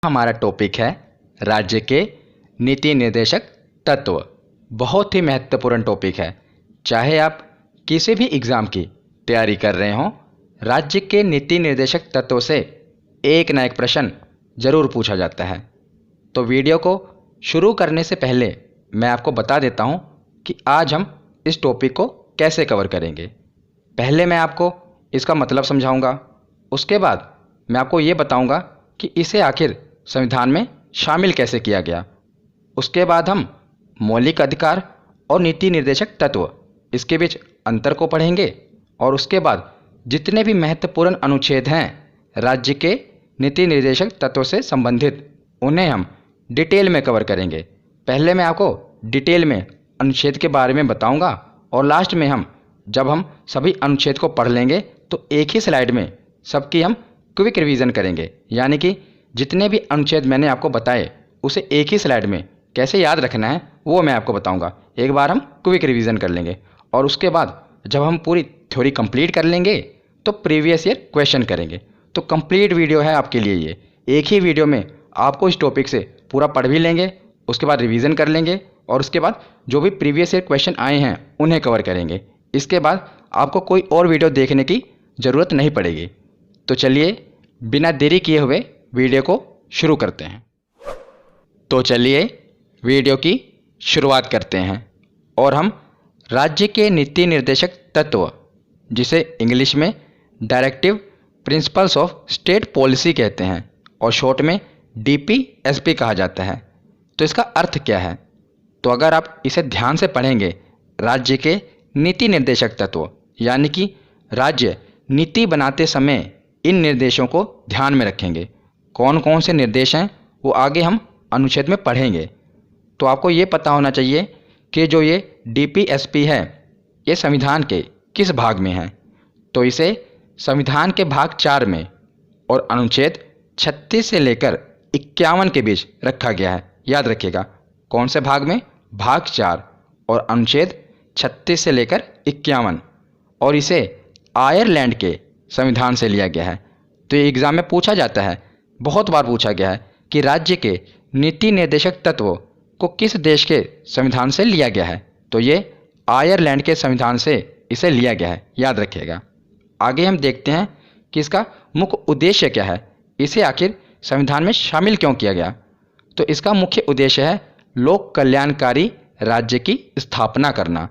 हमारा टॉपिक है राज्य के नीति निर्देशक तत्व। बहुत ही महत्वपूर्ण टॉपिक है। चाहे आप किसी भी एग्ज़ाम की तैयारी कर रहे हों, राज्य के नीति निर्देशक तत्व से एक ना एक प्रश्न ज़रूर पूछा जाता है। तो वीडियो को शुरू करने से पहले मैं आपको बता देता हूं कि आज हम इस टॉपिक को कैसे कवर करेंगे। पहले मैं आपको इसका मतलब समझाऊंगा, उसके बाद मैं आपको ये बताऊंगा कि इसे आखिर संविधान में शामिल कैसे किया गया। उसके बाद हम मौलिक अधिकार और नीति निर्देशक तत्व इसके बीच अंतर को पढ़ेंगे और उसके बाद जितने भी महत्वपूर्ण अनुच्छेद हैं राज्य के नीति निर्देशक तत्व से संबंधित, उन्हें हम डिटेल में कवर करेंगे। पहले मैं आपको डिटेल में अनुच्छेद के बारे में बताऊंगा और लास्ट में जब हम सभी अनुच्छेद को पढ़ लेंगे तो एक ही स्लाइड में सबकी हम क्विक रिवीजन करेंगे। यानी कि जितने भी अनुच्छेद मैंने आपको बताए उसे एक ही स्लाइड में कैसे याद रखना है वो मैं आपको बताऊंगा। एक बार हम क्विक रिवीजन कर लेंगे और उसके बाद जब हम पूरी थ्योरी कंप्लीट कर लेंगे तो प्रीवियस ईयर क्वेश्चन करेंगे। तो कंप्लीट वीडियो है आपके लिए ये। एक ही वीडियो में आपको इस टॉपिक से पूरा पढ़ भी लेंगे, उसके बाद रिवीजन कर लेंगे और उसके बाद जो भी प्रीवियस ईयर क्वेश्चन आए हैं उन्हें कवर करेंगे। इसके बाद आपको कोई और वीडियो देखने की ज़रूरत नहीं पड़ेगी। तो चलिए बिना देरी किए हुए वीडियो को शुरू करते हैं। तो चलिए वीडियो की शुरुआत करते हैं और हम राज्य के नीति निर्देशक तत्व, जिसे इंग्लिश में directive principles of state policy कहते हैं और शॉर्ट में DPSP कहा जाता है। तो इसका अर्थ क्या है? तो अगर आप इसे ध्यान से पढ़ेंगे, राज्य के नीति निर्देशक तत्व यानी कि राज्य नीति बनाते समय इन निर्देशों को ध्यान में रखेंगे। कौन कौन से निर्देश हैं वो आगे हम अनुच्छेद में पढ़ेंगे। तो आपको ये पता होना चाहिए कि जो ये DPSP है ये संविधान के किस भाग में है। तो इसे संविधान के भाग 4 में और अनुच्छेद 36 से लेकर 51 के बीच रखा गया है। याद रखिएगा कौन से भाग में? भाग 4 और अनुच्छेद 36 से लेकर 51। और इसे आयरलैंड के संविधान से लिया गया है। तो ये एग्ज़ाम में पूछा जाता है, बहुत बार पूछा गया है कि राज्य के नीति निर्देशक तत्व को किस देश के संविधान से लिया गया है। तो ये आयरलैंड के संविधान से इसे लिया गया है। याद रखिएगा। आगे हम देखते हैं कि इसका मुख्य उद्देश्य क्या है, इसे आखिर संविधान में शामिल क्यों किया गया। तो इसका मुख्य उद्देश्य है लोक कल्याणकारी राज्य की स्थापना करना।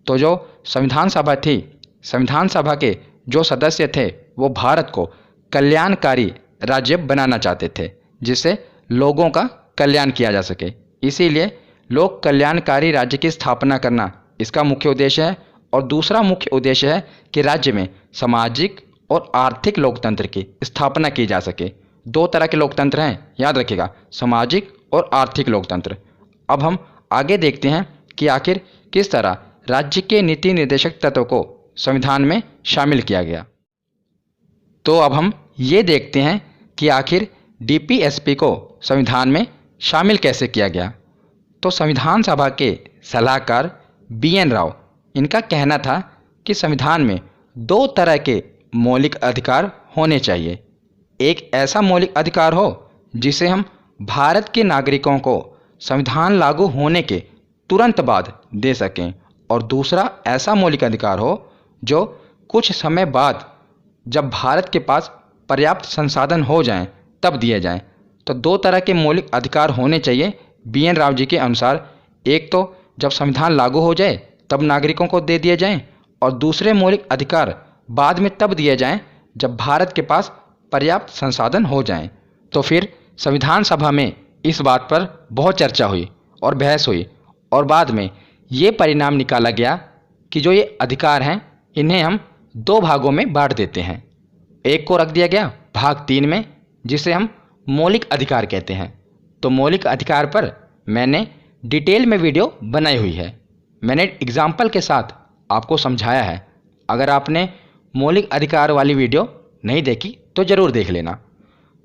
तो जो संविधान सभा थी, संविधान सभा के जो सदस्य थे वो भारत को कल्याणकारी राज्य बनाना चाहते थे जिससे लोगों का कल्याण किया जा सके। इसीलिए लोक कल्याणकारी राज्य की स्थापना करना इसका मुख्य उद्देश्य है। और दूसरा मुख्य उद्देश्य है कि राज्य में सामाजिक और आर्थिक लोकतंत्र की स्थापना की जा सके। 2 तरह के लोकतंत्र हैं, याद रखिएगा, सामाजिक और आर्थिक लोकतंत्र। अब हम आगे देखते हैं कि आखिर किस तरह राज्य के नीति निर्देशक तत्व को संविधान में शामिल किया गया। तो अब हम ये देखते हैं कि आखिर DPSP को संविधान में शामिल कैसे किया गया। तो संविधान सभा के सलाहकार BN राव, इनका कहना था कि संविधान में 2 तरह के मौलिक अधिकार होने चाहिए। एक ऐसा मौलिक अधिकार हो जिसे हम भारत के नागरिकों को संविधान लागू होने के तुरंत बाद दे सकें और दूसरा ऐसा मौलिक अधिकार हो जो कुछ समय बाद जब भारत के पास पर्याप्त संसाधन हो जाएं तब दिए जाएं। तो 2 तरह के मौलिक अधिकार होने चाहिए BN राव जी के अनुसार। एक तो जब संविधान लागू हो जाए तब नागरिकों को दे दिए जाएं और दूसरे मौलिक अधिकार बाद में तब दिए जाएं जब भारत के पास पर्याप्त संसाधन हो जाएं। तो फिर संविधान सभा में इस बात पर बहुत चर्चा हुई और बहस हुई और बाद में ये परिणाम निकाला गया कि जो ये अधिकार हैं इन्हें हम 2 भागों में बांट देते हैं। एक को रख दिया गया भाग 3 में जिसे हम मौलिक अधिकार कहते हैं। तो मौलिक अधिकार पर मैंने डिटेल में वीडियो बनाई हुई है, मैंने एग्जाम्पल के साथ आपको समझाया है। अगर आपने मौलिक अधिकार वाली वीडियो नहीं देखी तो ज़रूर देख लेना।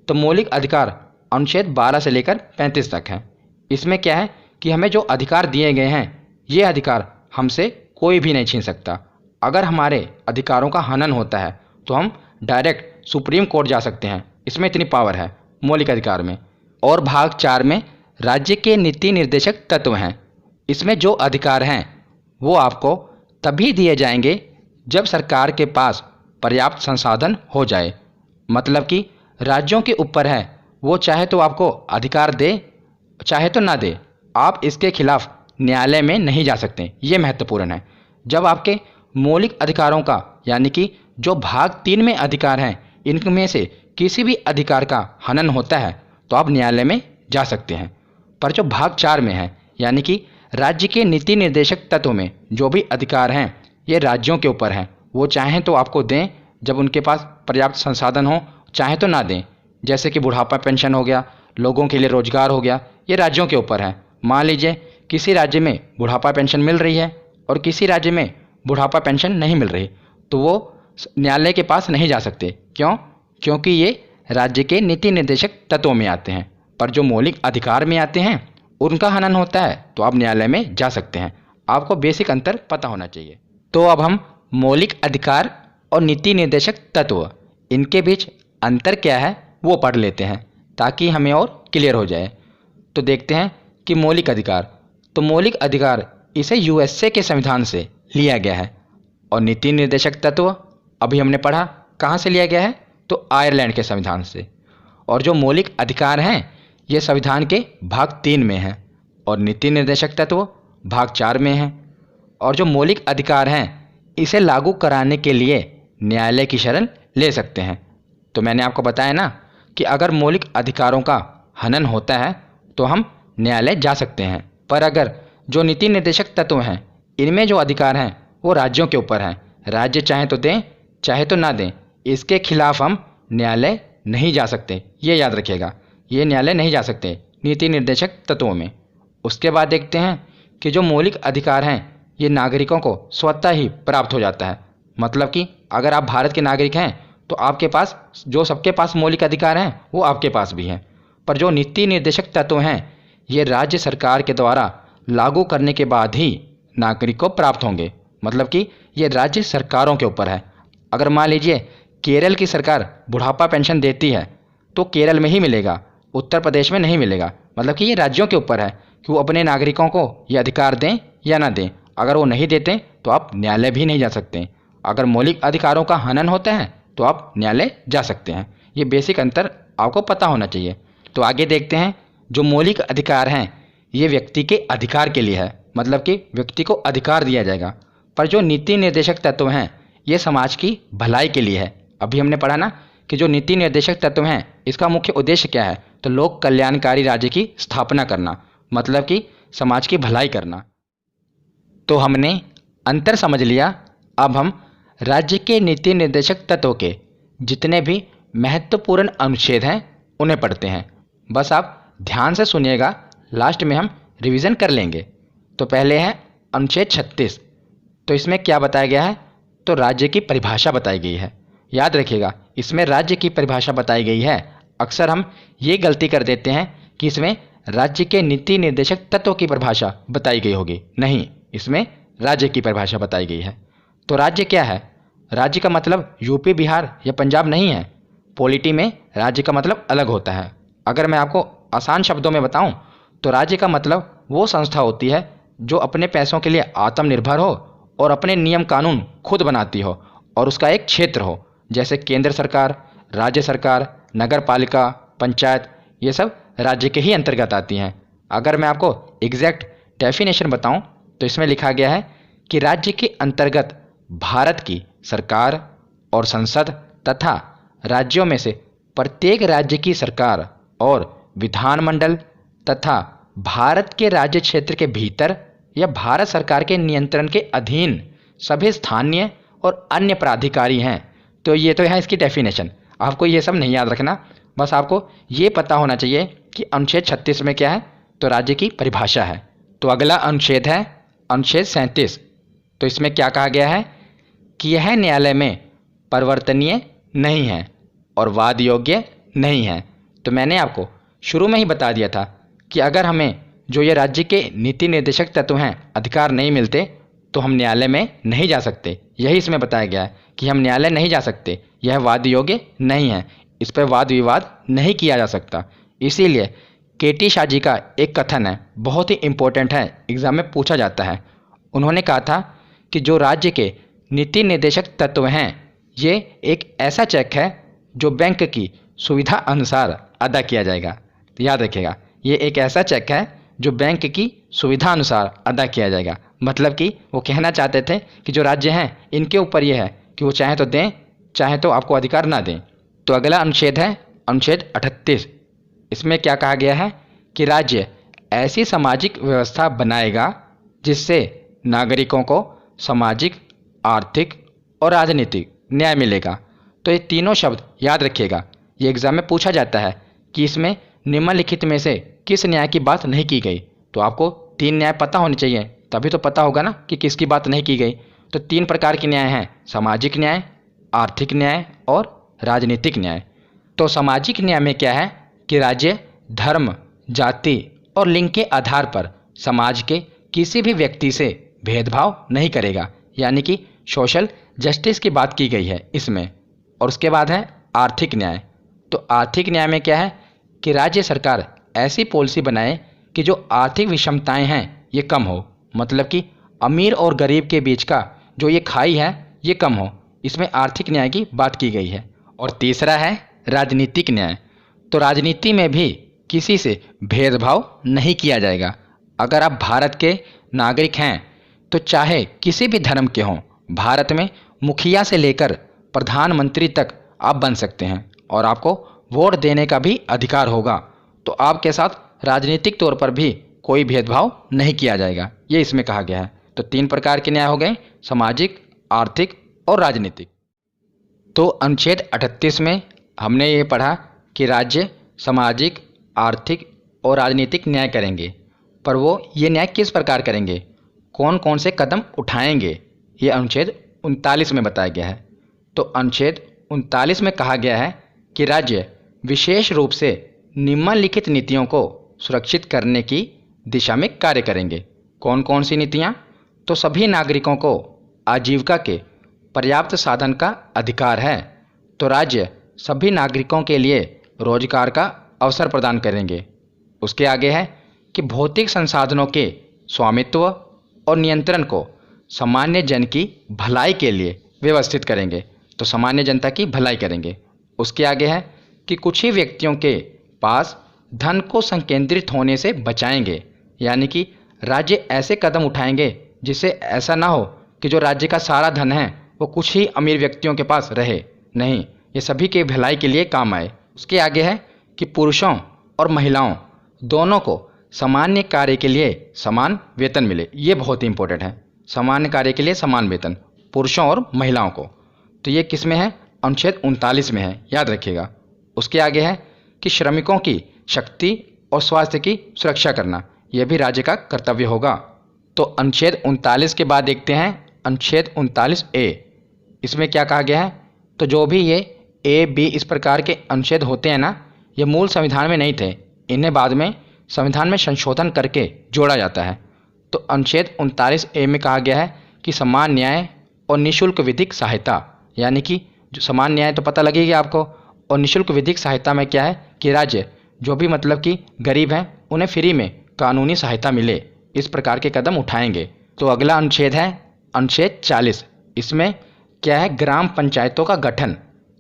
तो मौलिक अधिकार अनुच्छेद 12 से लेकर 35 तक है। इसमें क्या है कि हमें जो अधिकार दिए गए हैं ये अधिकार हमसे कोई भी नहीं छीन सकता। अगर हमारे अधिकारों का हनन होता है तो हम डायरेक्ट सुप्रीम कोर्ट जा सकते हैं। इसमें इतनी पावर है मौलिक अधिकार में। और भाग 4 में राज्य के नीति निर्देशक तत्व हैं। इसमें जो अधिकार हैं वो आपको तभी दिए जाएंगे जब सरकार के पास पर्याप्त संसाधन हो जाए। मतलब कि राज्यों के ऊपर है, वो चाहे तो आपको अधिकार दे, चाहे तो ना दे। आप इसके खिलाफ न्यायालय में नहीं जा सकते। ये महत्वपूर्ण है। जब आपके मौलिक अधिकारों का यानी कि जो भाग 3 में अधिकार हैं, इनमें से किसी भी अधिकार का हनन होता है तो आप न्यायालय में जा सकते हैं। पर जो भाग 4 में है यानी कि राज्य के नीति निर्देशक तत्व में जो भी अधिकार हैं ये राज्यों के ऊपर हैं। वो चाहें तो आपको दें जब उनके पास पर्याप्त संसाधन हो, चाहे तो ना दें। जैसे कि बुढ़ापा पेंशन हो गया, लोगों के लिए रोजगार हो गया, ये राज्यों के ऊपर है। मान लीजिए किसी राज्य में बुढ़ापा पेंशन मिल रही है और किसी राज्य में बुढ़ापा पेंशन नहीं मिल रही, तो वो न्यायालय के पास नहीं जा सकते। क्यों? क्योंकि ये राज्य के नीति निर्देशक तत्वों में आते हैं। पर जो मौलिक अधिकार में आते हैं उनका हनन होता है तो आप न्यायालय में जा सकते हैं। आपको बेसिक अंतर पता होना चाहिए। तो अब हम मौलिक अधिकार और नीति निर्देशक तत्व, इनके बीच अंतर क्या है वो पढ़ लेते हैं ताकि हमें और क्लियर हो जाए। तो देखते हैं कि मौलिक अधिकार, तो मौलिक अधिकार इसे यूएसए के संविधान से लिया गया है। और नीति निर्देशक तत्व अभी हमने पढ़ा कहाँ से लिया गया है, तो आयरलैंड के संविधान से। और जो मौलिक अधिकार हैं ये संविधान के भाग 3 में है और नीति निर्देशक तत्व भाग 4 में है। और जो मौलिक अधिकार हैं इसे लागू कराने के लिए न्यायालय की शरण ले सकते हैं। तो मैंने आपको बताया ना कि अगर मौलिक अधिकारों का हनन होता है तो हम न्यायालय जा सकते हैं। पर अगर जो नीति निर्देशक तत्व हैं इनमें जो अधिकार हैं वो राज्यों के ऊपर हैं। राज्य चाहे तो दें, चाहे तो ना दें, इसके खिलाफ हम न्यायालय नहीं जा सकते। ये याद रखिएगा, ये न्यायालय नहीं जा सकते नीति निर्देशक तत्वों में। उसके बाद देखते हैं कि जो मौलिक अधिकार हैं ये नागरिकों को स्वतः ही प्राप्त हो जाता है। मतलब कि अगर आप भारत के नागरिक हैं तो आपके पास जो सबके पास मौलिक अधिकार हैं वो आपके पास भी हैं। पर जो नीति निर्देशक तत्व हैं ये राज्य सरकार के द्वारा लागू करने के बाद ही नागरिक को प्राप्त होंगे। मतलब कि ये राज्य सरकारों के ऊपर है। अगर मान लीजिए केरल की सरकार बुढ़ापा पेंशन देती है तो केरल में ही मिलेगा, उत्तर प्रदेश में नहीं मिलेगा। मतलब कि ये राज्यों के ऊपर है कि वो अपने नागरिकों को ये अधिकार दें या ना दें। अगर वो नहीं देते तो आप न्यायालय भी नहीं जा सकते। अगर मौलिक अधिकारों का हनन होता है तो आप न्यायालय जा सकते हैं। ये बेसिक अंतर आपको पता होना चाहिए। तो आगे देखते हैं, जो मौलिक अधिकार हैं ये व्यक्ति के अधिकार के लिए है। मतलब कि व्यक्ति को अधिकार दिया जाएगा। पर जो नीति निर्देशक तत्व हैं ये समाज की भलाई के लिए है। अभी हमने पढ़ा ना कि जो नीति निर्देशक तत्व हैं इसका मुख्य उद्देश्य क्या है, तो लोक कल्याणकारी राज्य की स्थापना करना, मतलब कि समाज की भलाई करना। तो हमने अंतर समझ लिया। अब हम राज्य के नीति निर्देशक तत्व के जितने भी महत्वपूर्ण अनुच्छेद हैं उन्हें पढ़ते हैं। बस आप ध्यान से सुनिएगा, लास्ट में हम रिवीजन कर लेंगे। तो पहले है अनुच्छेद 36। तो इसमें क्या बताया गया है, तो राज्य की परिभाषा बताई गई है। याद रखिएगा, इसमें राज्य की परिभाषा बताई गई है। अक्सर हम ये गलती कर देते हैं कि इसमें राज्य के नीति निर्देशक तत्व की परिभाषा बताई गई होगी। नहीं, इसमें राज्य की परिभाषा बताई गई है। तो राज्य क्या है? राज्य का मतलब यूपी, बिहार या पंजाब नहीं है। पॉलिटी में राज्य का मतलब अलग होता है। अगर मैं आपको आसान शब्दों में बताऊं तो राज्य का मतलब वो संस्था होती है जो अपने पैसों के लिए आत्मनिर्भर हो और अपने नियम कानून खुद बनाती हो और उसका एक क्षेत्र हो। जैसे केंद्र सरकार, राज्य सरकार, नगर पालिका, पंचायत, ये सब राज्य के ही अंतर्गत आती हैं। अगर मैं आपको एग्जैक्ट डेफिनेशन बताऊं तो इसमें लिखा गया है कि राज्य के अंतर्गत भारत की सरकार और संसद तथा राज्यों में से प्रत्येक राज्य की सरकार और विधानमंडल तथा भारत के राज्य क्षेत्र के भीतर या भारत सरकार के नियंत्रण के अधीन सभी स्थानीय और अन्य प्राधिकारी हैं। तो ये तो है इसकी डेफिनेशन। आपको ये सब नहीं याद रखना, बस आपको ये पता होना चाहिए कि अनुच्छेद 36 में क्या है, तो राज्य की परिभाषा है। तो अगला अनुच्छेद है अनुच्छेद 37। तो इसमें क्या कहा गया है कि यह न्यायालय में परिवर्तनीय नहीं है और वाद योग्य नहीं है। तो मैंने आपको शुरू में ही बता दिया था कि अगर हमें जो ये राज्य के नीति निर्देशक तत्व हैं अधिकार नहीं मिलते तो हम न्यायालय में नहीं जा सकते। यही इसमें बताया गया है कि हम न्यायालय नहीं जा सकते, यह वाद योग्य नहीं है, इस पर वाद विवाद नहीं किया जा सकता। इसीलिए केटी शाह जी का एक कथन है, बहुत ही इम्पोर्टेंट है, एग्जाम में पूछा जाता है। उन्होंने कहा था कि जो राज्य के नीति निर्देशक तत्व हैं, ये एक ऐसा चेक है जो बैंक की सुविधा अनुसार अदा किया जाएगा। तो याद रखिएगा, ये एक ऐसा चेक है जो बैंक की सुविधा अनुसार अदा किया जाएगा। मतलब कि वो कहना चाहते थे कि जो राज्य हैं इनके ऊपर ये है कि वो चाहे तो दें, चाहे तो आपको अधिकार ना दें। तो अगला अनुच्छेद है अनुच्छेद 38। इसमें क्या कहा गया है कि राज्य ऐसी सामाजिक व्यवस्था बनाएगा जिससे नागरिकों को सामाजिक, आर्थिक और राजनीतिक न्याय मिलेगा। तो ये तीनों शब्द याद रखिएगा, ये एग्जाम में पूछा जाता है कि इसमें निम्नलिखित में से किस न्याय की बात नहीं की गई। तो आपको 3 न्याय पता होने चाहिए, तभी तो पता होगा ना कि किसकी बात नहीं की गई। तो 3 प्रकार के न्याय हैं, सामाजिक न्याय, आर्थिक न्याय और राजनीतिक न्याय। तो सामाजिक न्याय में क्या है कि राज्य धर्म, जाति और लिंग के आधार पर समाज के किसी भी व्यक्ति से भेदभाव नहीं करेगा, यानी कि सोशल जस्टिस की बात की गई है इसमें। और उसके बाद है आर्थिक न्याय। तो आर्थिक न्याय में क्या है कि राज्य सरकार ऐसी पॉलिसी बनाए कि जो आर्थिक विषमताएं हैं ये कम हो, मतलब कि अमीर और गरीब के बीच का जो ये खाई है ये कम हो, इसमें आर्थिक न्याय की बात की गई है। और तीसरा है राजनीतिक न्याय। तो राजनीति में भी किसी से भेदभाव नहीं किया जाएगा। अगर आप भारत के नागरिक हैं तो चाहे किसी भी धर्म के हों, भारत में मुखिया से लेकर प्रधानमंत्री तक आप बन सकते हैं और आपको वोट देने का भी अधिकार होगा। तो आपके साथ राजनीतिक तौर पर भी कोई भेदभाव नहीं किया जाएगा, ये इसमें कहा गया है। तो 3 प्रकार के न्याय हो गए, सामाजिक, आर्थिक और राजनीतिक। तो अनुच्छेद 38 में हमने ये पढ़ा कि राज्य सामाजिक, आर्थिक और राजनीतिक न्याय करेंगे, पर वो ये न्याय किस प्रकार करेंगे, कौन कौन से कदम उठाएंगे, ये अनुच्छेद 39 में बताया गया है। तो अनुच्छेद 39 में कहा गया है कि राज्य विशेष रूप से निम्नलिखित नीतियों को सुरक्षित करने की दिशा में कार्य करेंगे। कौन कौन सी नीतियाँ? तो सभी नागरिकों को आजीविका के पर्याप्त साधन का अधिकार है, तो राज्य सभी नागरिकों के लिए रोजगार का अवसर प्रदान करेंगे। उसके आगे है कि भौतिक संसाधनों के स्वामित्व और नियंत्रण को सामान्य जन की भलाई के लिए व्यवस्थित करेंगे, तो सामान्य जनता की भलाई करेंगे। उसके आगे है कि कुछ ही व्यक्तियों के पास धन को संकेंद्रित होने से बचाएंगे, यानी कि राज्य ऐसे कदम उठाएंगे जिससे ऐसा ना हो कि जो राज्य का सारा धन है वो कुछ ही अमीर व्यक्तियों के पास रहे, नहीं, ये सभी के भलाई के लिए काम आए। उसके आगे है कि पुरुषों और महिलाओं दोनों को सामान्य कार्य के लिए समान वेतन मिले। ये बहुत ही इंपॉर्टेंट है, सामान्य कार्य के लिए समान वेतन पुरुषों और महिलाओं को। तो ये किस में है? अनुच्छेद 39 में है, याद रखिएगा। उसके आगे है कि श्रमिकों की शक्ति और स्वास्थ्य की सुरक्षा करना, यह भी राज्य का कर्तव्य होगा। तो अनुच्छेद 39 के बाद देखते हैं अनुच्छेद 39A। इसमें क्या कहा गया है? तो जो भी ये A, B इस प्रकार के अनुच्छेद होते हैं ना, ये मूल संविधान में नहीं थे, इन्हें बाद में संविधान में संशोधन करके जोड़ा जाता है। तो अनुच्छेद 39A में कहा गया है कि समान न्याय और निःशुल्क विधिक सहायता, यानी कि जो समान न्याय तो पता लगेगी आपको, और निःशुल्क विधिक सहायता में क्या है कि राज्य जो भी मतलब कि गरीब हैं उन्हें फ्री में कानूनी सहायता मिले, इस प्रकार के कदम उठाएंगे। तो अगला अनुच्छेद है अनुच्छेद 40। इसमें क्या है? ग्राम पंचायतों का गठन।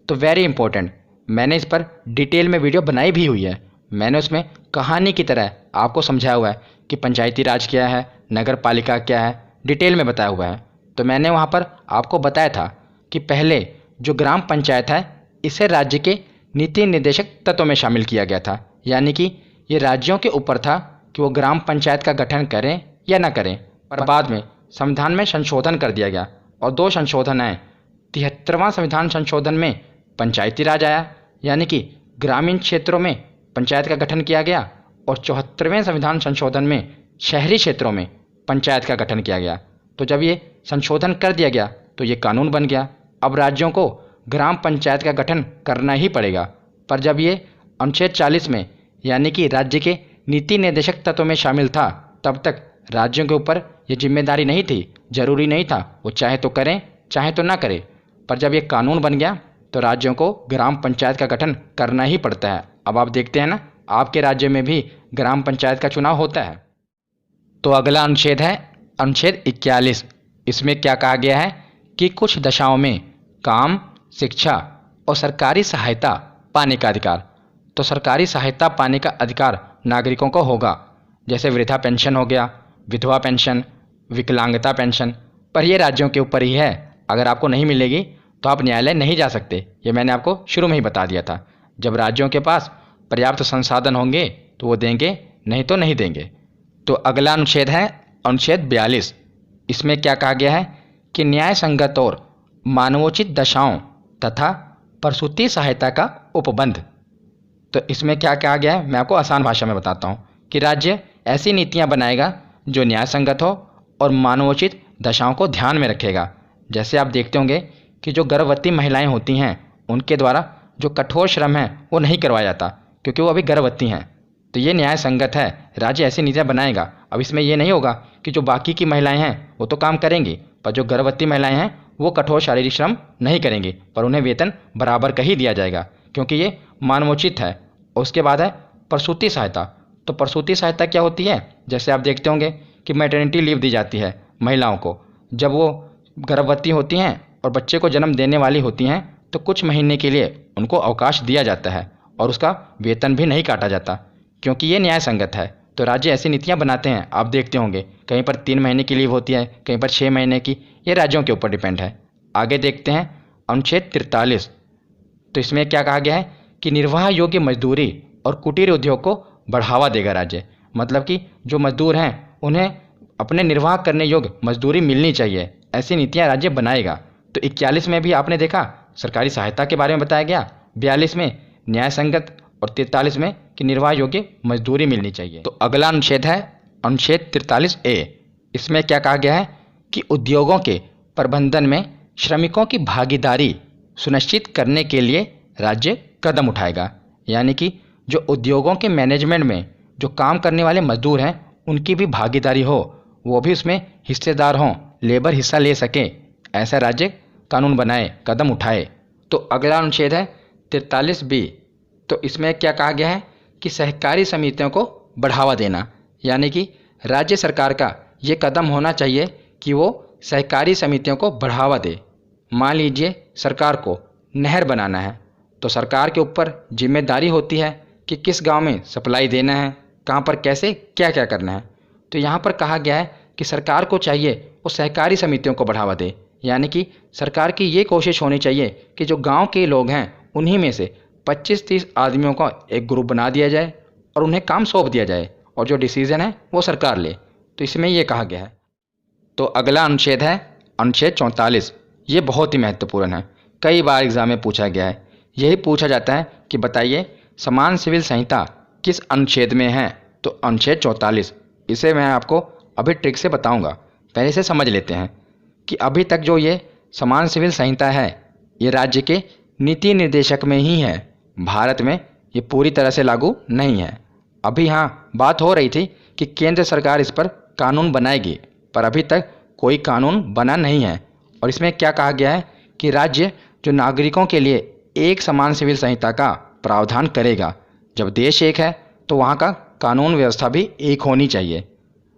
तो वेरी इंपॉर्टेंट, मैंने इस पर डिटेल में वीडियो बनाई भी हुई है। मैंने उसमें कहानी की तरह आपको समझाया हुआ है कि पंचायती राज क्या है, नगर पालिका क्या है, डिटेल में बताया हुआ है। तो मैंने वहाँ पर आपको बताया था कि पहले जो ग्राम पंचायत है इसे राज्य के नीति निर्देशक तत्व में शामिल किया गया था, यानी कि ये राज्यों के ऊपर था कि वो ग्राम पंचायत का गठन करें या ना करें। पर बाद में संविधान में संशोधन कर दिया गया और 2 संशोधन आए। 73वां संविधान संशोधन में पंचायती राज आया, यानी कि ग्रामीण क्षेत्रों में पंचायत का गठन किया गया, और 74वें संविधान संशोधन में शहरी क्षेत्रों में पंचायत का गठन किया गया। तो जब ये संशोधन कर दिया गया तो ये कानून बन गया, अब राज्यों को ग्राम पंचायत का गठन करना ही पड़ेगा। पर जब ये अनुच्छेद 40 में यानी कि राज्य के नीति निर्देशक तत्व में शामिल था, तब तक राज्यों के ऊपर ये जिम्मेदारी नहीं थी, जरूरी नहीं था, वो चाहे तो करें चाहे तो ना करें। पर जब ये कानून बन गया तो राज्यों को ग्राम पंचायत का गठन करना ही पड़ता है। अब आप देखते हैं ना आपके राज्य में भी ग्राम पंचायत का चुनाव होता है। तो अगला अनुच्छेद है अनुच्छेद 41। इसमें क्या कहा गया है कि कुछ दशाओं में काम, शिक्षा और सरकारी सहायता पाने का अधिकार। तो सरकारी सहायता पाने का अधिकार नागरिकों को होगा, जैसे वृद्धा पेंशन हो गया, विधवा पेंशन, विकलांगता पेंशन। पर यह राज्यों के ऊपर ही है। अगर आपको नहीं मिलेगी तो आप न्यायालय नहीं जा सकते। ये मैंने आपको शुरू में ही बता दिया था। जब राज्यों के पास पर्याप्त संसाधन होंगे तो वो देंगे, नहीं तो नहीं देंगे। तो अगला अनुच्छेद है अनुच्छेद 42। इसमें क्या कहा गया है कि न्याय संगत और मानवोचित दशाओं तथा प्रसूति सहायता का उपबंध। तो इसमें क्या कहा गया है, मैं आपको आसान भाषा में बताता हूँ कि राज्य ऐसी नीतियाँ बनाएगा जो न्याय संगत हो और मानवोचित दशाओं को ध्यान में रखेगा। जैसे आप देखते होंगे कि जो गर्भवती महिलाएं होती हैं उनके द्वारा जो कठोर श्रम है वो नहीं करवाया जाता, क्योंकि वो अभी गर्भवती हैं। तो ये न्याय संगत है, राज्य ऐसी नीतियाँ बनाएगा। अब इसमें ये नहीं होगा कि जो बाकी की महिलाएं हैं वो तो काम करेंगी, पर जो गर्भवती महिलाएं हैं वो कठोर शारीरिक श्रम नहीं करेंगी, पर उन्हें वेतन बराबर का ही दिया जाएगा, क्योंकि ये मानवोचित है। और उसके बाद है प्रसूति सहायता। तो प्रसूति सहायता क्या होती है, जैसे आप देखते होंगे कि मैटरनिटी लीव दी जाती है महिलाओं को। जब वो गर्भवती होती हैं और बच्चे को जन्म देने वाली होती हैं तो कुछ महीने के लिए उनको अवकाश दिया जाता है और उसका वेतन भी नहीं काटा जाता, क्योंकि ये न्याय संगत है। तो राज्य ऐसी नीतियाँ बनाते हैं, आप देखते होंगे कहीं पर 3 महीने की लीव होती है, कहीं पर 6 महीने की। ये राज्यों के ऊपर डिपेंड है। आगे देखते हैं अनुच्छेद 43। तो इसमें क्या कहा गया है कि निर्वाह योग्य मजदूरी और कुटीर उद्योग को बढ़ावा देगा राज्य। मतलब कि जो मजदूर हैं उन्हें अपने निर्वाह करने योग्य मजदूरी मिलनी चाहिए, ऐसी नीतियाँ राज्य बनाएगा। तो 41 में भी आपने देखा सरकारी सहायता के बारे में बताया गया, 42 में न्याय संगत और 43 में कि निर्वाह योग्य मजदूरी मिलनी चाहिए। तो अगला अनुच्छेद है अनुच्छेद 43A। इसमें क्या कहा गया है कि उद्योगों के प्रबंधन में श्रमिकों की भागीदारी सुनिश्चित करने के लिए राज्य कदम उठाएगा। यानी कि जो उद्योगों के मैनेजमेंट में जो काम करने वाले मजदूर हैं उनकी भी भागीदारी हो, वो भी उसमें हिस्सेदार हों, लेबर हिस्सा ले सके, ऐसा राज्य कानून बनाए, कदम उठाए। तो अगला अनुच्छेद है 43B। तो इसमें क्या कहा गया है कि सहकारी समितियों को बढ़ावा देना। यानी कि राज्य सरकार का ये कदम होना चाहिए कि वो सहकारी समितियों को बढ़ावा दे। मान लीजिए सरकार को नहर बनाना है, तो सरकार के ऊपर जिम्मेदारी होती है कि किस गांव में सप्लाई देना है, कहां पर कैसे क्या क्या करना है। तो यहाँ पर कहा गया है कि सरकार को चाहिए वो सहकारी समितियों को बढ़ावा दे। यानी कि सरकार की ये कोशिश होनी चाहिए कि जो गांव के लोग हैं उन्हीं में से 25-30 आदमियों का एक ग्रुप बना दिया जाए और उन्हें काम सौंप दिया जाए और जो डिसीजन है वो सरकार ले। तो इसमें ये कहा गया है। तो अगला अनुच्छेद है अनुच्छेद 44। ये बहुत ही महत्वपूर्ण है, कई बार एग्जाम में पूछा गया है। यही पूछा जाता है कि बताइए समान सिविल संहिता किस अनुच्छेद में है। तो अनुच्छेद 44। इसे मैं आपको अभी ट्रिक से बताऊंगा, पहले से समझ लेते हैं कि अभी तक जो ये समान सिविल संहिता है ये राज्य के नीति निर्देशक में ही है, भारत में ये पूरी तरह से लागू नहीं है। अभी हाँ बात हो रही थी कि केंद्र सरकार इस पर कानून बनाएगी, पर अभी तक कोई कानून बना नहीं है। और इसमें क्या कहा गया है कि राज्य जो नागरिकों के लिए एक समान सिविल संहिता का प्रावधान करेगा। जब देश एक है तो वहाँ का कानून व्यवस्था भी एक होनी चाहिए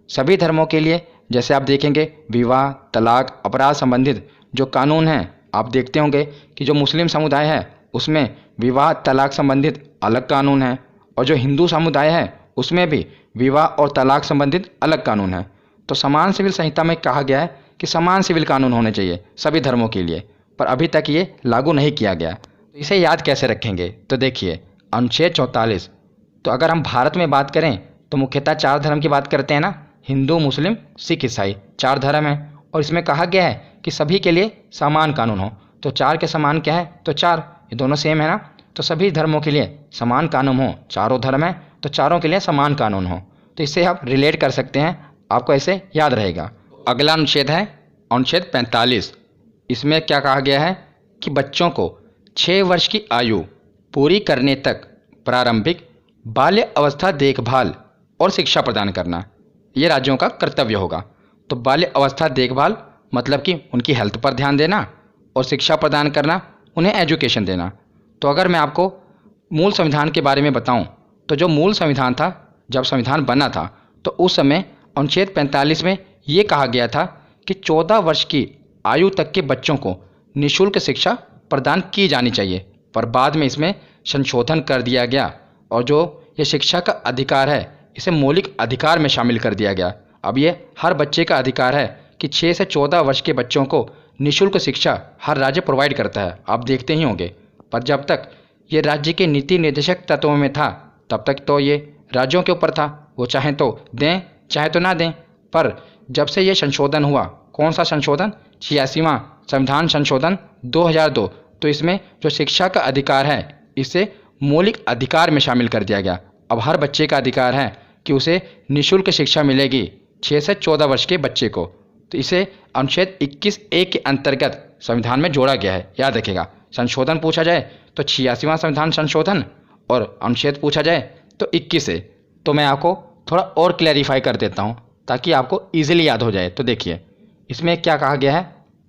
सभी धर्मों के लिए। जैसे आप देखेंगे विवाह, तलाक, अपराध संबंधित जो कानून हैं, आप देखते होंगे कि जो मुस्लिम समुदाय है उसमें विवाह तलाक संबंधित अलग कानून है, और जो हिंदू समुदाय है उसमें भी विवाह और तलाक संबंधित अलग कानून है। तो समान सिविल संहिता में कहा गया है कि समान सिविल कानून होने चाहिए सभी धर्मों के लिए, पर अभी तक ये लागू नहीं किया गया। तो इसे याद कैसे रखेंगे, तो देखिए अनुच्छेद 44। तो अगर हम भारत में बात करें तो मुख्यतः 4 धर्म की बात करते हैं ना, हिंदू, मुस्लिम, सिख, ईसाई, 4 धर्म हैं। और इसमें कहा गया है कि सभी के लिए समान कानून हो। तो 4 के समान क्या है, तो 4 ये दोनों सेम है ना। तो सभी धर्मों के लिए समान कानून हो, चारों धर्म हैं तो चारों के लिए समान कानून हो। तो इससे आप रिलेट कर सकते हैं, आपको ऐसे याद रहेगा। अगला अनुच्छेद है अनुच्छेद 45। इसमें क्या कहा गया है कि बच्चों को 6 वर्ष की आयु पूरी करने तक प्रारंभिक बाल्य अवस्था देखभाल और शिक्षा प्रदान करना ये राज्यों का कर्तव्य होगा। तो बाल्य अवस्था देखभाल मतलब कि उनकी हेल्थ पर ध्यान देना, और शिक्षा प्रदान करना उन्हें एजुकेशन देना। तो अगर मैं आपको मूल संविधान के बारे में बताऊं तो जो मूल संविधान था, जब संविधान बना था तो उस समय अनुच्छेद 45 में ये कहा गया था कि 14 वर्ष की आयु तक के बच्चों को निःशुल्क शिक्षा प्रदान की जानी चाहिए। पर बाद में इसमें संशोधन कर दिया गया और जो ये शिक्षा का अधिकार है इसे मौलिक अधिकार में शामिल कर दिया गया। अब ये हर बच्चे का अधिकार है कि 6 से 14 वर्ष के बच्चों को निःशुल्क शिक्षा हर राज्य प्रोवाइड करता है। आप देखते ही होंगे। पर जब तक ये राज्य के नीति निर्देशक तत्वों में था तब तक तो ये राज्यों के ऊपर था, वो चाहें तो दें चाहे तो ना दें। पर जब से ये संशोधन हुआ, कौन सा संशोधन, 86वां संविधान संशोधन 2002, तो इसमें जो शिक्षा का अधिकार है इसे मौलिक अधिकार में शामिल कर दिया गया। अब हर बच्चे का अधिकार है कि उसे निःशुल्क शिक्षा मिलेगी 6 से 14 वर्ष के बच्चे को। तो इसे अनुच्छेद 21A के अंतर्गत संविधान में जोड़ा गया है। याद रखिएगा, संशोधन पूछा जाए तो 86वां संविधान संशोधन और अनुच्छेद पूछा जाए तो 21 है। तो मैं आपको थोड़ा और क्लैरिफाई कर देता हूँ ताकि आपको ईजिली याद हो जाए। तो देखिए इसमें क्या कहा गया है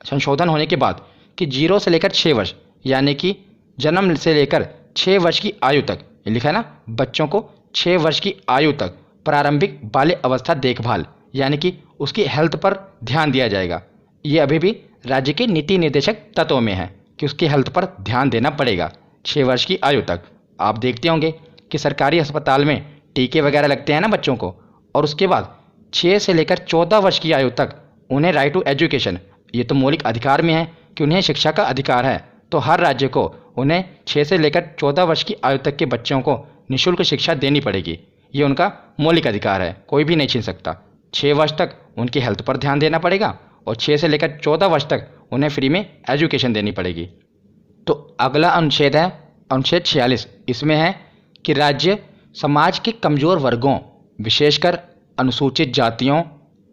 संशोधन होने के बाद कि 0 से लेकर 6 वर्ष यानी कि जन्म से लेकर 6 वर्ष की आयु तक, ये लिखा है ना, बच्चों को 6 वर्ष की आयु तक प्रारंभिक बाल्य अवस्था देखभाल यानी कि उसकी हेल्थ पर ध्यान दिया जाएगा। ये अभी भी राज्य के नीति निर्देशक तत्वों में है कि उसकी हेल्थ पर ध्यान देना पड़ेगा 6 वर्ष की आयु तक। आप देखते होंगे कि सरकारी अस्पताल में टीके वगैरह लगते हैं ना बच्चों को, और उसके बाद 6 से लेकर 14 वर्ष की आयु तक उन्हें राइट टू एजुकेशन, ये तो मौलिक अधिकार में है कि उन्हें शिक्षा का अधिकार है। तो हर राज्य को उन्हें 6 से लेकर 14 वर्ष की आयु तक के बच्चों को निःशुल्क शिक्षा देनी पड़ेगी। ये उनका मौलिक अधिकार है, कोई भी नहीं छीन सकता। 6 वर्ष तक उनकी हेल्थ पर ध्यान देना पड़ेगा और 6 से लेकर 14 वर्ष तक उन्हें फ्री में एजुकेशन देनी पड़ेगी। तो अगला अनुच्छेद है अनुच्छेद 46। इसमें है कि राज्य समाज के कमज़ोर वर्गों, विशेषकर अनुसूचित जातियों,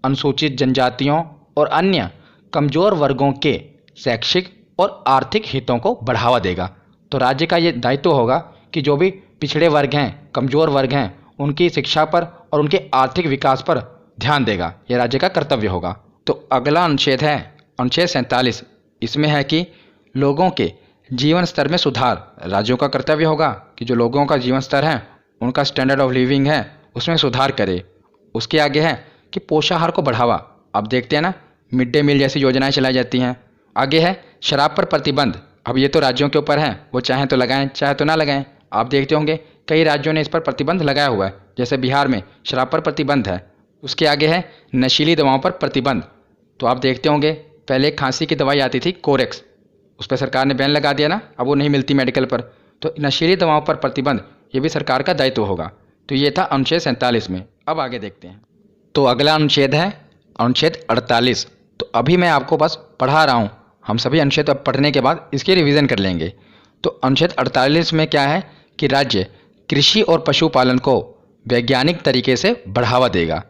अनुसूचित जनजातियों और अन्य कमज़ोर वर्गों के शैक्षिक और आर्थिक हितों को बढ़ावा देगा। तो राज्य का ये दायित्व होगा कि जो भी पिछड़े वर्ग हैं, कमज़ोर वर्ग हैं, उनकी शिक्षा पर और उनके आर्थिक विकास पर ध्यान देगा। यह राज्य का कर्तव्य होगा। तो अगला अनुच्छेद है अनुच्छेद 47। इसमें है कि लोगों के जीवन स्तर में सुधार राज्यों का कर्तव्य होगा कि जो लोगों का जीवन स्तर है, उनका स्टैंडर्ड ऑफ लिविंग है, उसमें सुधार करे। उसके आगे है कि पोषाहार को बढ़ावा। अब देखते हैं ना, मिड डे मील जैसी योजनाएं चलाई जाती हैं। आगे है शराब पर प्रतिबंध। अब ये तो राज्यों के ऊपर है, वो चाहें तो लगाएं चाहे तो ना लगाएं। आप देखते होंगे कई राज्यों ने इस पर प्रतिबंध लगाया हुआ है, जैसे बिहार में शराब पर प्रतिबंध है। उसके आगे है नशीली दवाओं पर प्रतिबंध। तो आप देखते होंगे पहले खांसी की दवाई आती थी कोरेक्स, उस पर सरकार ने बैन लगा दिया ना, अब वो नहीं मिलती मेडिकल पर। तो नशीली दवाओं पर प्रतिबंध ये भी सरकार का दायित्व होगा। तो ये था अनुच्छेद 47 में। अब आगे देखते हैं। तो अगला अनुच्छेद है अनुच्छेद 48। तो अभी मैं आपको बस पढ़ा रहा हूँ, हम सभी अनुच्छेद अब पढ़ने के बाद इसकी रिवीजन कर लेंगे। तो अनुच्छेद 48 में क्या है कि राज्य कृषि और पशुपालन को वैज्ञानिक तरीके से बढ़ावा देगा।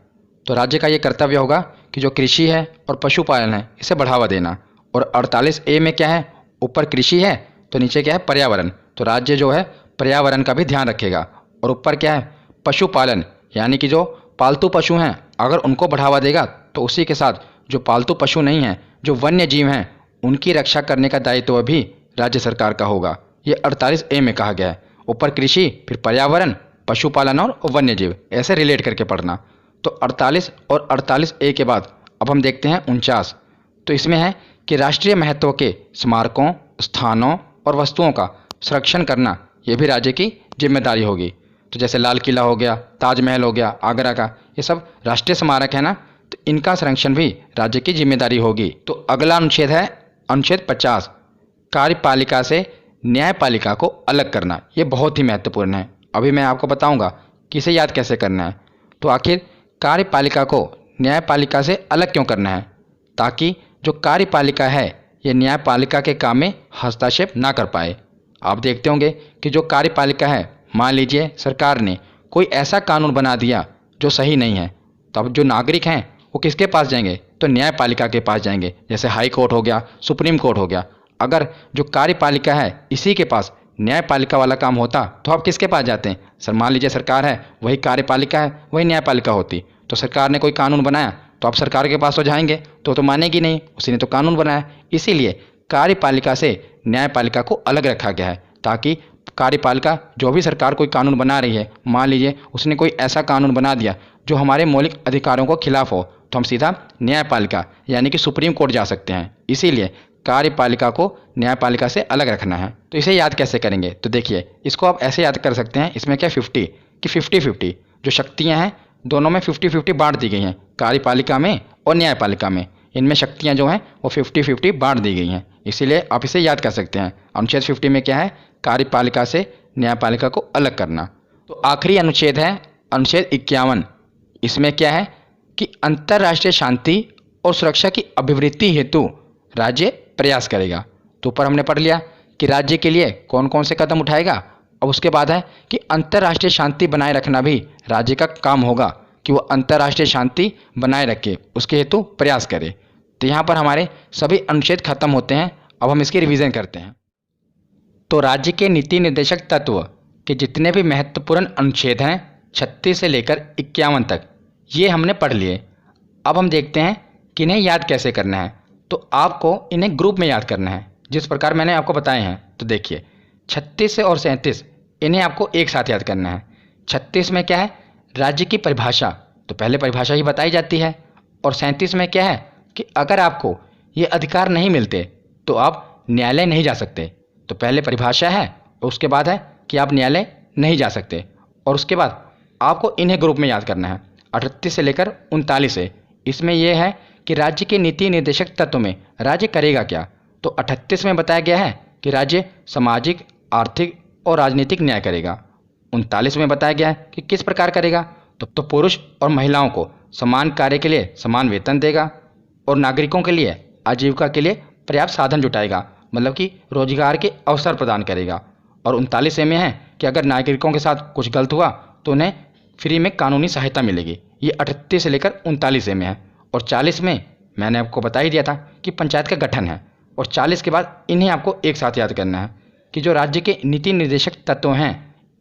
तो राज्य का ये कर्तव्य होगा कि जो कृषि है और पशुपालन है इसे बढ़ावा देना। और 48A में क्या है, ऊपर कृषि है तो नीचे क्या है, पर्यावरण। तो राज्य जो है पर्यावरण का भी ध्यान रखेगा। और ऊपर क्या है, पशुपालन, यानी कि जो पालतू पशु हैं अगर उनको बढ़ावा देगा तो उसी के साथ जो पालतू पशु नहीं हैं, जो वन्य जीव हैं, उनकी रक्षा करने का दायित्व भी राज्य सरकार का होगा। ये 48A में कहा गया है। ऊपर कृषि, फिर पर्यावरण, पशुपालन और वन्य जीव, ऐसे रिलेट करके पढ़ना। तो 48 और 48A के बाद अब हम देखते हैं 49। तो इसमें है कि राष्ट्रीय महत्व के स्मारकों, स्थानों और वस्तुओं का संरक्षण करना ये भी राज्य की जिम्मेदारी होगी। तो जैसे लाल किला हो गया, ताजमहल हो गया आगरा का, ये सब राष्ट्रीय स्मारक है ना, तो इनका संरक्षण भी राज्य की जिम्मेदारी होगी। तो अगला अनुच्छेद है अनुच्छेद 50। कार्यपालिका से न्यायपालिका को अलग करना, ये बहुत ही महत्वपूर्ण है। अभी मैं आपको बताऊंगा कि इसे याद कैसे करना है। तो आखिर कार्यपालिका को न्यायपालिका से अलग क्यों करना है, ताकि जो कार्यपालिका है ये न्यायपालिका के काम में हस्तक्षेप ना कर पाए। आप देखते होंगे कि जो कार्यपालिका है, मान लीजिए सरकार ने कोई ऐसा कानून बना दिया जो सही नहीं है, तो अब जो नागरिक हैं वो किसके पास जाएंगे, तो न्यायपालिका के पास जाएंगे। जैसे हाई कोर्ट हो गया, सुप्रीम कोर्ट हो गया। अगर जो कार्यपालिका है इसी के पास न्यायपालिका वाला काम होता तो आप किसके पास जाते हैं, सर मान लीजिए सरकार है, वही कार्यपालिका है, वही न्यायपालिका होती। तो सरकार ने कोई कानून बनाया तो आप सरकार के पास तो जाएंगे, तो मानेगी नहीं, उसी ने तो कानून बनाया। इसीलिए कार्यपालिका से न्यायपालिका को अलग रखा गया है ताकि कार्यपालिका जो भी सरकार कोई कानून बना रही है, मान लीजिए उसने कोई ऐसा कानून बना दिया जो हमारे मौलिक अधिकारों को खिलाफ हो, तो हम सीधा न्यायपालिका यानी कि सुप्रीम कोर्ट जा सकते हैं। इसीलिए कार्यपालिका को न्यायपालिका से अलग रखना है। तो इसे याद कैसे करेंगे? तो देखिए, इसको आप ऐसे याद कर सकते हैं, इसमें क्या 50 कि 50-50 जो शक्तियाँ हैं दोनों में 50-50 बांट दी गई हैं, कार्यपालिका में और न्यायपालिका में। इनमें शक्तियाँ जो हैं वो 50-50 बांट दी गई हैं, इसीलिए आप इसे याद कर सकते हैं। अनुच्छेद 50 में क्या है? कार्यपालिका से न्यायपालिका को अलग करना। तो आखिरी अनुच्छेद है अनुच्छेद 51। इसमें क्या है कि अंतर्राष्ट्रीय शांति और सुरक्षा की अभिवृद्धि हेतु राज्य प्रयास करेगा। तो ऊपर हमने पढ़ लिया कि राज्य के लिए कौन कौन से कदम उठाएगा। अब उसके बाद है कि अंतर्राष्ट्रीय शांति बनाए रखना भी राज्य का काम होगा, कि वो अंतर्राष्ट्रीय शांति बनाए रखे, उसके हेतु प्रयास करे। तो यहाँ पर हमारे सभी अनुच्छेद खत्म होते हैं। अब हम इसकी रिवीजन करते हैं। तो राज्य के नीति निर्देशक तत्व के जितने भी महत्वपूर्ण अनुच्छेद हैं 36 से लेकर 51 तक, ये हमने पढ़ लिए। अब हम देखते हैं कि इन्हें याद कैसे करना है। तो आपको इन्हें ग्रुप में याद करना है, जिस प्रकार मैंने आपको बताए हैं। तो देखिए, 36 और 37 इन्हें आपको एक साथ याद करना है। 36 में क्या है? राज्य की परिभाषा, तो पहले परिभाषा ही बताई जाती है। और 37 में क्या है कि अगर आपको ये अधिकार नहीं मिलते तो आप न्यायालय नहीं जा सकते। तो पहले परिभाषा है और उसके बाद है कि आप न्यायालय नहीं जा सकते। और उसके बाद आपको इन्हें ग्रुप में याद करना है 38 से लेकर 39 है। इसमें यह है कि राज्य के नीति निर्देशक तत्व में राज्य करेगा क्या। तो 38 में बताया गया है कि राज्य सामाजिक, आर्थिक और राजनीतिक न्याय करेगा। 39 में बताया गया है कि किस प्रकार करेगा। तो पुरुष और महिलाओं को समान कार्य के लिए समान वेतन देगा और नागरिकों के लिए आजीविका के लिए पर्याप्त साधन जुटाएगा, मतलब कि रोजगार के अवसर प्रदान करेगा। और 39 में है कि अगर नागरिकों के साथ कुछ गलत हुआ तो उन्हें फ्री में कानूनी सहायता मिलेगी। ये 38 से लेकर 39 में है। और 40 में मैंने आपको बता ही दिया था कि पंचायत का गठन है। और 40 के बाद इन्हें आपको एक साथ याद करना है कि जो राज्य के नीति निर्देशक तत्व हैं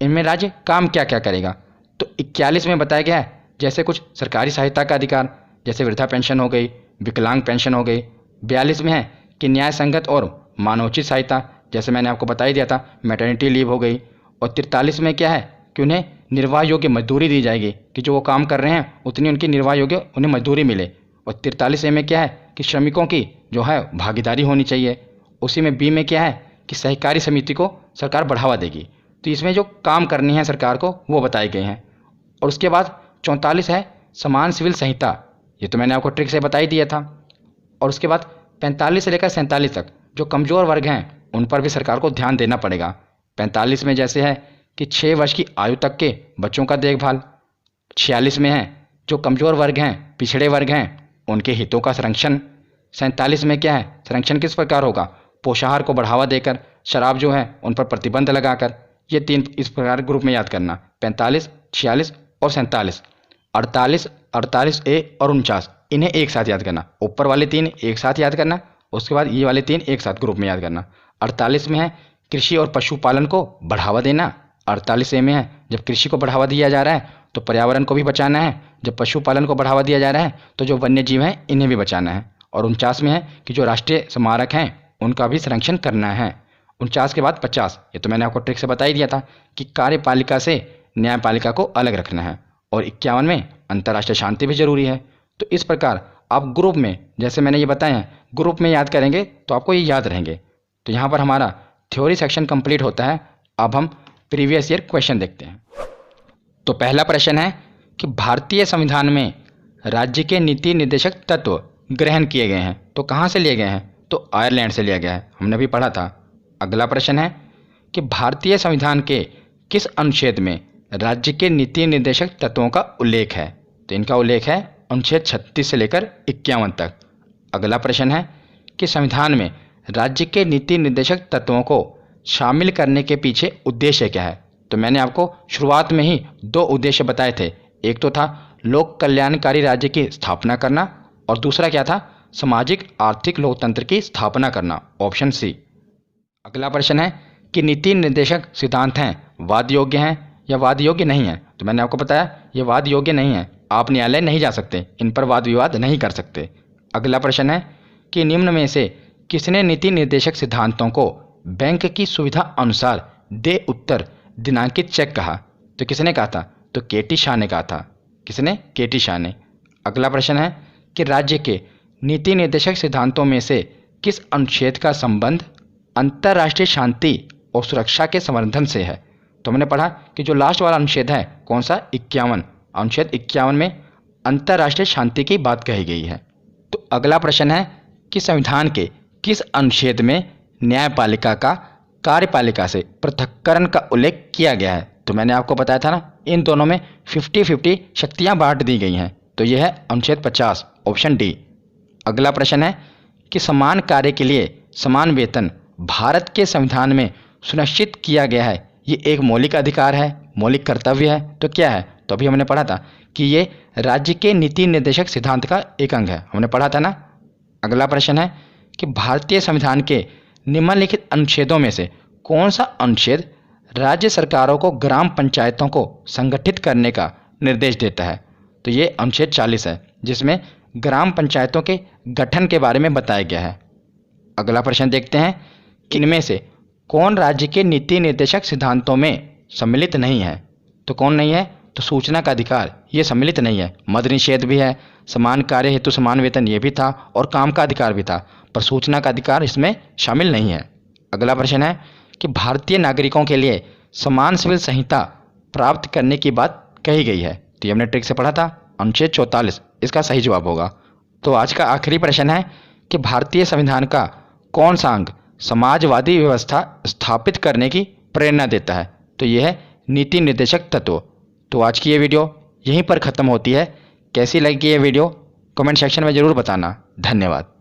इनमें राज्य काम क्या क्या करेगा। तो 41 में बताया गया है जैसे कुछ सरकारी सहायता का अधिकार, जैसे वृद्धा पेंशन हो गई, विकलांग पेंशन हो गई। 42 में है कि न्याय संगत और मानवोचित सहायता, जैसे मैंने आपको बता ही दिया था, मैटरनिटी लीव हो गई। और 43 में क्या है कि उन्हें निर्वाह योग्य मजदूरी दी जाएगी, कि जो वो काम कर रहे हैं उतनी उनकी निर्वाह योग्य उन्हें मजदूरी मिले। और 43 में क्या है कि श्रमिकों की जो है भागीदारी होनी चाहिए। उसी में बी में क्या है कि सहकारी समिति को सरकार बढ़ावा देगी। तो इसमें जो काम करनी है सरकार को वो बताए गए हैं। और उसके बाद 44 है समान सिविल संहिता, ये तो मैंने आपको ट्रिक से बता ही दिया था। और उसके बाद 45 से लेकर 47 तक जो कमज़ोर वर्ग हैं उन पर भी सरकार को ध्यान देना पड़ेगा। 45 में जैसे है कि 6 वर्ष की आयु तक के बच्चों का देखभाल। 46 में है जो कमज़ोर वर्ग हैं, पिछड़े वर्ग हैं, उनके हितों का संरक्षण। 47 में क्या है, संरक्षण किस प्रकार होगा, पोषाहार को बढ़ावा देकर, शराब जो है उन पर प्रतिबंध लगाकर। ये 3 इस प्रकार ग्रुप में याद करना, 45, 46 और 47। 48, 48A और 49 इन्हें एक साथ याद करना। ऊपर वाले 3 एक साथ याद करना, उसके बाद ये वाले 3 एक साथ ग्रुप में याद करना। 48 में है कृषि और पशुपालन को बढ़ावा देना। 48A में है जब कृषि को बढ़ावा दिया जा रहा है तो पर्यावरण को भी बचाना है, जब पशुपालन को बढ़ावा दिया जा रहा है तो जो वन्य जीव हैं इन्हें भी बचाना है। और 49 में है कि जो राष्ट्रीय स्मारक हैं उनका भी संरक्षण करना है। 49 के बाद 50, ये तो मैंने आपको ट्रिक से बता ही दिया था कि कार्यपालिका से न्यायपालिका को अलग रखना है। और 51 में अंतर्राष्ट्रीय शांति भी जरूरी है। तो इस प्रकार आप ग्रुप में, जैसे मैंने ये बताया है, ग्रुप में याद करेंगे तो आपको ये याद रहेंगे। तो यहाँ पर हमारा थ्योरी सेक्शन कंप्लीट होता है। अब हम प्रीवियस ईयर क्वेश्चन देखते हैं। तो पहला प्रश्न है कि भारतीय संविधान में राज्य के नीति निर्देशक तत्व ग्रहण किए गए हैं, तो कहाँ से लिए गए हैं, तो आयरलैंड से लिया गया है, हमने भी पढ़ा था। अगला प्रश्न है कि भारतीय संविधान के किस अनुच्छेद में राज्य के नीति निर्देशक तत्वों का उल्लेख है, तो इनका उल्लेख है अनुच्छेद 36 से लेकर 51 तक। अगला प्रश्न है कि संविधान में राज्य के नीति निर्देशक तत्वों को शामिल करने के पीछे उद्देश्य क्या है, तो मैंने आपको शुरुआत में ही 2 उद्देश्य बताए थे। एक तो था लोक कल्याणकारी राज्य की स्थापना करना और दूसरा क्या था, सामाजिक आर्थिक लोकतंत्र की स्थापना करना, ऑप्शन सी। अगला प्रश्न है कि नीति निर्देशक सिद्धांत हैं वाद योग्य हैं या वाद योग्य नहीं है, तो मैंने आपको बताया ये वाद योग्य नहीं है, आप न्यायालय नहीं जा सकते, इन पर वाद विवाद नहीं कर सकते। अगला प्रश्न है कि निम्न में से किसने नीति निर्देशक सिद्धांतों को बैंक की सुविधा अनुसार दे उत्तर दिनांकित चेक कहा? तो किसने कहा था? तो केटी शाह ने कहा था। किसने? केटी शाह ने। अगला प्रश्न है कि राज्य के नीति निर्देशक सिद्धांतों में से किस अनुच्छेद का संबंध अंतर्राष्ट्रीय शांति और सुरक्षा के संवर्धन से है? तो हमने पढ़ा कि जो लास्ट वाला अनुच्छेद है कौन सा? 51। अनुच्छेद 51 में अंतर्राष्ट्रीय शांति की बात कही गई है। तो अगला प्रश्न है कि संविधान के किस अनुच्छेद में न्यायपालिका का कार्यपालिका से पृथक्करण का उल्लेख किया गया है? तो मैंने आपको बताया था ना, इन दोनों में 50-50 शक्तियां बांट दी गई हैं। तो यह है अनुच्छेद 50, ऑप्शन डी। अगला प्रश्न है कि समान कार्य के लिए समान वेतन भारत के संविधान में सुनिश्चित किया गया है, ये एक मौलिक अधिकार है, मौलिक कर्तव्य है, तो क्या है? तो अभी हमने पढ़ा था कि ये राज्य के नीति निर्देशक सिद्धांत का एक अंग है, हमने पढ़ा था ना। अगला प्रश्न है कि भारतीय संविधान के निम्नलिखित अनुच्छेदों में से कौन सा अनुच्छेद राज्य सरकारों को ग्राम पंचायतों को संगठित करने का निर्देश देता है? तो ये अनुच्छेद 40 है, जिसमें ग्राम पंचायतों के गठन के बारे में बताया गया है। अगला प्रश्न देखते हैं कि इनमें से कौन राज्य के नीति निर्देशक सिद्धांतों में सम्मिलित नहीं है? तो कौन नहीं है? तो सूचना का अधिकार ये सम्मिलित नहीं है। मद्य निषेध भी है, समान कार्य हेतु समान वेतन ये भी था, और काम का अधिकार भी था, पर सूचना का अधिकार इसमें शामिल नहीं है। अगला प्रश्न है कि भारतीय नागरिकों के लिए समान सिविल संहिता प्राप्त करने की बात कही गई है। तो ये हमने ट्रिक से पढ़ा था, अनुच्छेद 44 इसका सही जवाब होगा। तो आज का आखिरी प्रश्न है कि भारतीय संविधान का कौन सा अंग समाजवादी व्यवस्था स्थापित करने की प्रेरणा देता है? तो यह है नीति निर्देशक तत्व। तो आज की ये वीडियो यहीं पर ख़त्म होती है। कैसी लगी ये वीडियो कमेंट सेक्शन में ज़रूर बताना। धन्यवाद।